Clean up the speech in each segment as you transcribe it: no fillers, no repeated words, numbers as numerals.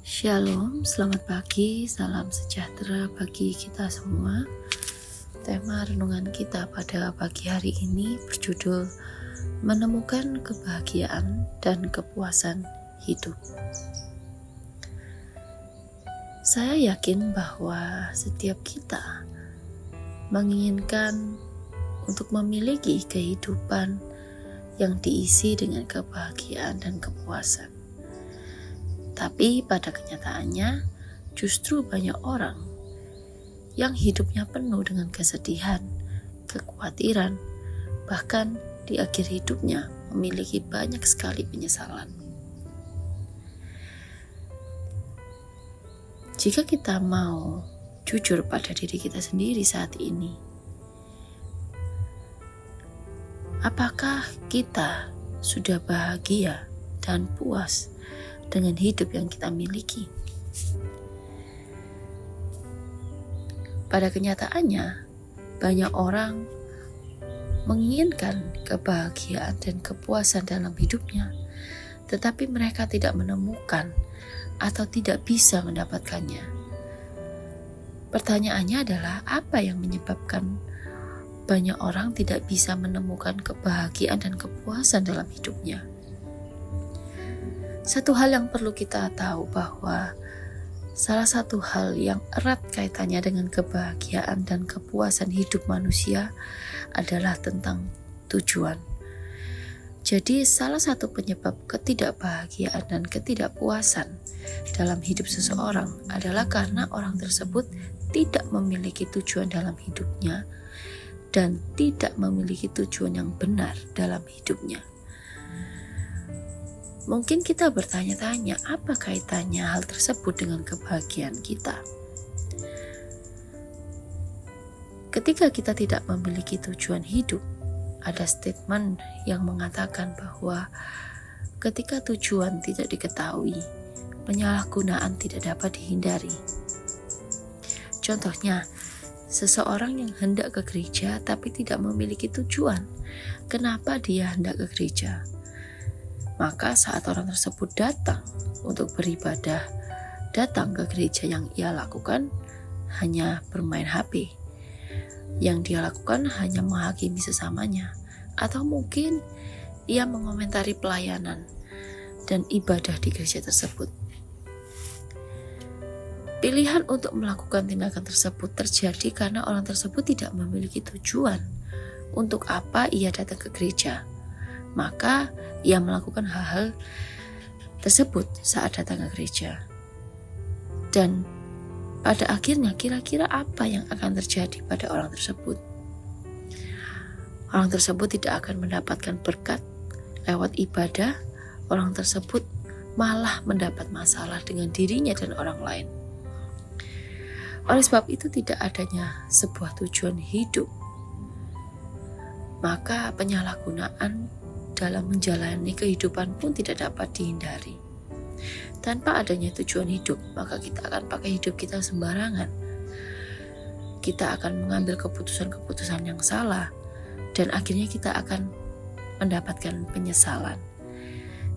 Shalom, selamat pagi, salam sejahtera bagi kita semua. Tema renungan kita pada pagi hari ini berjudul Menemukan Kebahagiaan dan Kepuasan Hidup. Saya yakin bahwa setiap kita menginginkan untuk memiliki kehidupan yang diisi dengan kebahagiaan dan kepuasan. Tapi pada kenyataannya justru banyak orang yang hidupnya penuh dengan kesedihan, kekhawatiran, bahkan di akhir hidupnya memiliki banyak sekali penyesalan. Jika kita mau jujur pada diri kita sendiri saat ini, apakah kita sudah bahagia dan puas dengan hidup yang kita miliki? Pada kenyataannya, banyak orang menginginkan kebahagiaan dan kepuasan dalam hidupnya, tetapi mereka tidak menemukan atau tidak bisa mendapatkannya. Pertanyaannya adalah, apa yang menyebabkan banyak orang tidak bisa menemukan kebahagiaan dan kepuasan dalam hidupnya? Satu hal yang perlu kita tahu bahwa salah satu hal yang erat kaitannya dengan kebahagiaan dan kepuasan hidup manusia adalah tentang tujuan. Jadi salah satu penyebab ketidakbahagiaan dan ketidakpuasan dalam hidup seseorang adalah karena orang tersebut tidak memiliki tujuan dalam hidupnya dan tidak memiliki tujuan yang benar dalam hidupnya. Mungkin kita bertanya-tanya, apa kaitannya hal tersebut dengan kebahagiaan kita? Ketika kita tidak memiliki tujuan hidup, ada statement yang mengatakan bahwa ketika tujuan tidak diketahui, penyalahgunaan tidak dapat dihindari. Contohnya, seseorang yang hendak ke gereja tapi tidak memiliki tujuan. Kenapa dia hendak ke gereja? Maka saat orang tersebut datang untuk beribadah, datang ke gereja, yang ia lakukan hanya bermain HP. Yang dia lakukan hanya menghakimi sesamanya, atau mungkin ia mengomentari pelayanan dan ibadah di gereja tersebut. Pilihan untuk melakukan tindakan tersebut terjadi karena orang tersebut tidak memiliki tujuan untuk apa ia datang ke gereja. Maka ia melakukan hal-hal tersebut saat datang ke gereja. Dan pada akhirnya kira-kira apa yang akan terjadi pada orang tersebut? Orang tersebut tidak akan mendapatkan berkat lewat ibadah. Orang tersebut malah mendapat masalah dengan dirinya dan orang lain. Oleh sebab itu tidak adanya sebuah tujuan hidup, maka penyalahgunaan dalam menjalani kehidupan pun tidak dapat dihindari. Tanpa adanya tujuan hidup, maka kita akan pakai hidup kita sembarangan. Kita akan mengambil keputusan-keputusan yang salah, dan akhirnya kita akan mendapatkan penyesalan.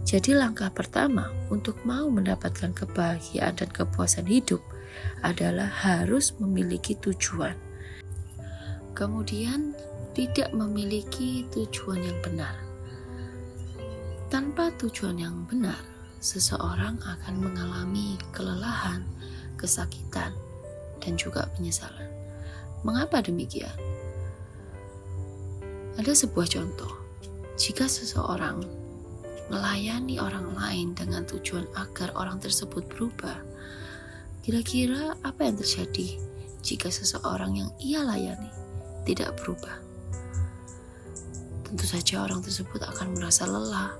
Jadi langkah pertama untuk mau mendapatkan kebahagiaan dan kepuasan hidup adalah harus memiliki tujuan. Kemudian tidak memiliki tujuan yang benar. Tanpa tujuan yang benar, seseorang akan mengalami kelelahan, kesakitan, dan juga penyesalan. Mengapa demikian? Ada sebuah contoh. Jika seseorang melayani orang lain dengan tujuan agar orang tersebut berubah, kira-kira apa yang terjadi jika seseorang yang ia layani tidak berubah? Tentu saja orang tersebut akan merasa lelah,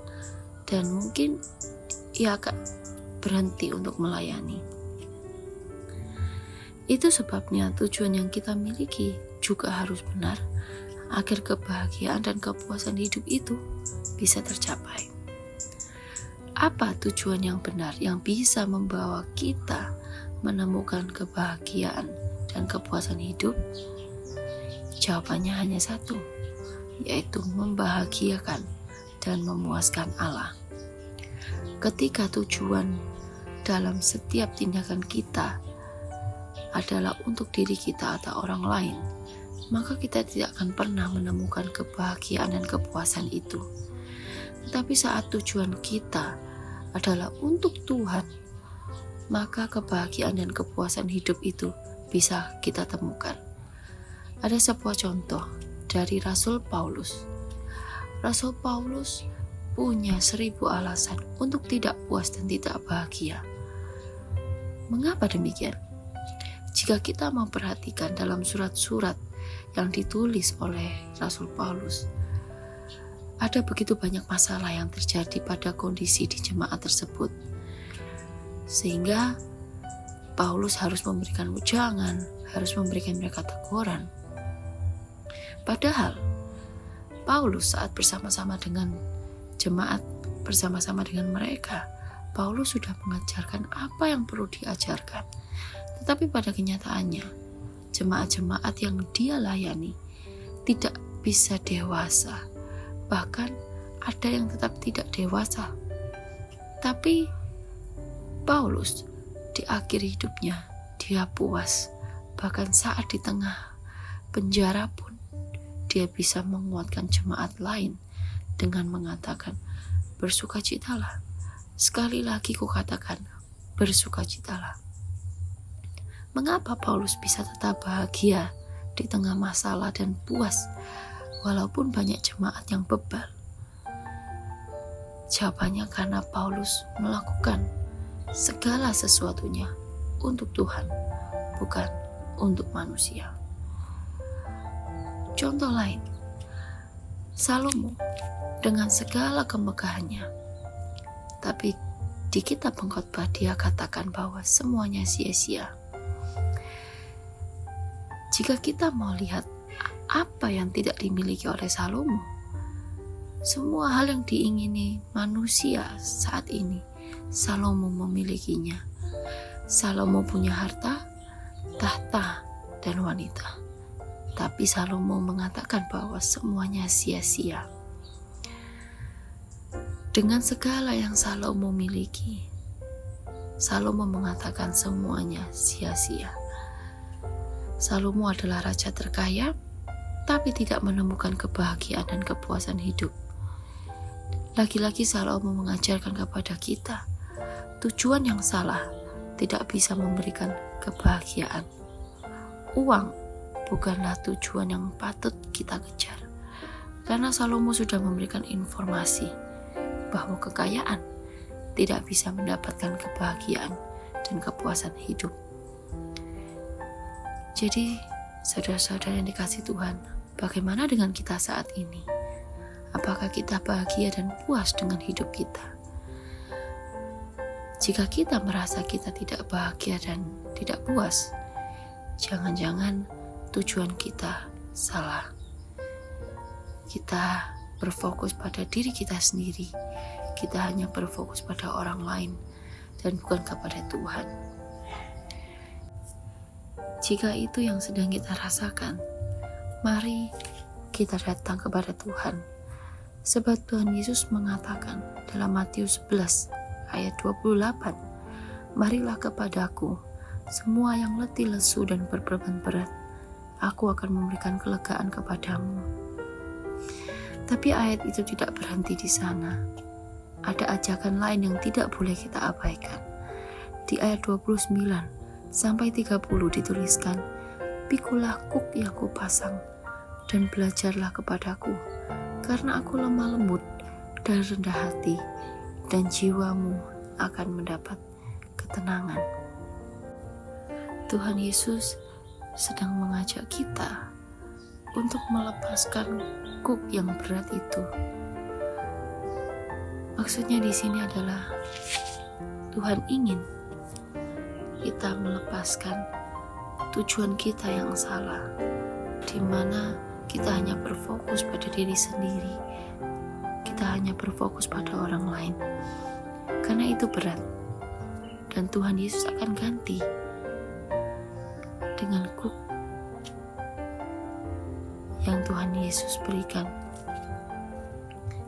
dan mungkin ia akan berhenti untuk melayani. Itu sebabnya tujuan yang kita miliki juga harus benar agar kebahagiaan dan kepuasan hidup itu bisa tercapai. Apa tujuan yang benar yang bisa membawa kita menemukan kebahagiaan dan kepuasan hidup? Jawabannya hanya satu, yaitu membahagiakan dan memuaskan Allah. Ketika tujuan dalam setiap tindakan kita adalah untuk diri kita atau orang lain, maka kita tidak akan pernah menemukan kebahagiaan dan kepuasan itu. Tetapi saat tujuan kita adalah untuk Tuhan, maka kebahagiaan dan kepuasan hidup itu bisa kita temukan. Ada sebuah contoh dari Rasul Paulus. Rasul Paulus punya 1000 alasan untuk tidak puas dan tidak bahagia. Mengapa demikian? Jika kita memperhatikan dalam surat-surat yang ditulis oleh Rasul Paulus, ada begitu banyak masalah yang terjadi pada kondisi di jemaat tersebut, sehingga Paulus harus memberikan wejangan, harus memberikan mereka teguran. Padahal Paulus saat bersama-sama dengan jemaat, bersama-sama dengan mereka, Paulus sudah mengajarkan apa yang perlu diajarkan. Tetapi pada kenyataannya, jemaat-jemaat yang dia layani tidak bisa dewasa. Bahkan ada yang tetap tidak dewasa. Tapi Paulus di akhir hidupnya, dia puas. Bahkan saat di tengah penjara pun, dia bisa menguatkan jemaat lain dengan mengatakan, bersukacitalah. Sekali lagi kukatakan, bersukacitalah. Mengapa Paulus bisa tetap bahagia di tengah masalah dan puas walaupun banyak jemaat yang bebal? Jawabannya karena Paulus melakukan segala sesuatunya untuk Tuhan, bukan untuk manusia. Contoh lain, Salomo dengan segala kemegahannya, tapi di kitab pengkhotbah dia katakan bahwa semuanya sia-sia. Jika kita mau lihat apa yang tidak dimiliki oleh Salomo, semua hal yang diingini manusia saat ini, Salomo memilikinya. Salomo punya harta, tahta, dan wanita. Tapi Salomo mengatakan bahwa semuanya sia-sia. Dengan segala yang Salomo miliki, Salomo mengatakan semuanya sia-sia. Salomo adalah raja terkaya, tapi tidak menemukan kebahagiaan dan kepuasan hidup. Lagi-lagi Salomo mengajarkan kepada kita, tujuan yang salah tidak bisa memberikan kebahagiaan. Uang bukanlah tujuan yang patut kita kejar. Karena Salomo sudah memberikan informasi bahwa kekayaan tidak bisa mendapatkan kebahagiaan dan kepuasan hidup. Jadi, saudara-saudara yang dikasihi Tuhan, bagaimana dengan kita saat ini? Apakah kita bahagia dan puas dengan hidup kita? Jika kita merasa kita tidak bahagia dan tidak puas, jangan-jangan tujuan kita salah. Kita berfokus pada diri kita sendiri. Kita hanya berfokus pada orang lain dan bukan kepada Tuhan. Jika itu yang sedang kita rasakan, mari kita datang kepada Tuhan. Sebab Tuhan Yesus mengatakan dalam Matius 11 ayat 28, marilah kepadaku semua yang letih lesu dan berbeban berat, aku akan memberikan kelegaan kepadamu. Tapi ayat itu tidak berhenti di sana. Ada ajakan lain yang tidak boleh kita abaikan. Di ayat 29 sampai 30 dituliskan, pikulah kuk yang kupasang dan belajarlah kepadaku, karena aku lemah lembut dan rendah hati, dan jiwamu akan mendapat ketenangan. Tuhan Yesus sedang mengajak kita untuk melepaskan kuk yang berat itu. Maksudnya di sini adalah Tuhan ingin kita melepaskan tujuan kita yang salah, di mana kita hanya berfokus pada diri sendiri, kita hanya berfokus pada orang lain, karena itu berat. Dan Tuhan Yesus akan ganti dengan kuk yang Tuhan Yesus berikan,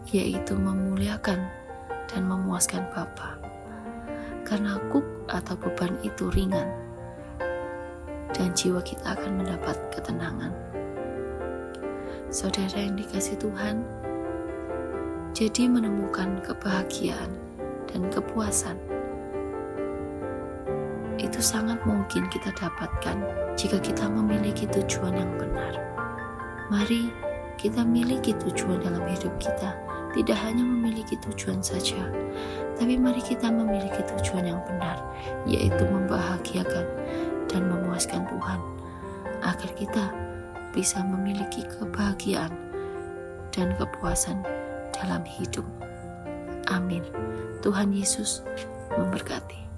yaitu memuliakan dan memuaskan Bapa. karena kuk atau beban itu ringan, dan jiwa kita akan mendapat ketenangan. Saudara yang dikasihi Tuhan, jadi menemukan kebahagiaan dan kepuasan itu sangat mungkin kita dapatkan jika kita memiliki tujuan yang benar. Mari kita miliki tujuan dalam hidup kita, tidak hanya memiliki tujuan saja, tapi mari kita memiliki tujuan yang benar, yaitu membahagiakan dan memuaskan Tuhan, agar kita bisa memiliki kebahagiaan dan kepuasan dalam hidup. Amin. Tuhan Yesus memberkati.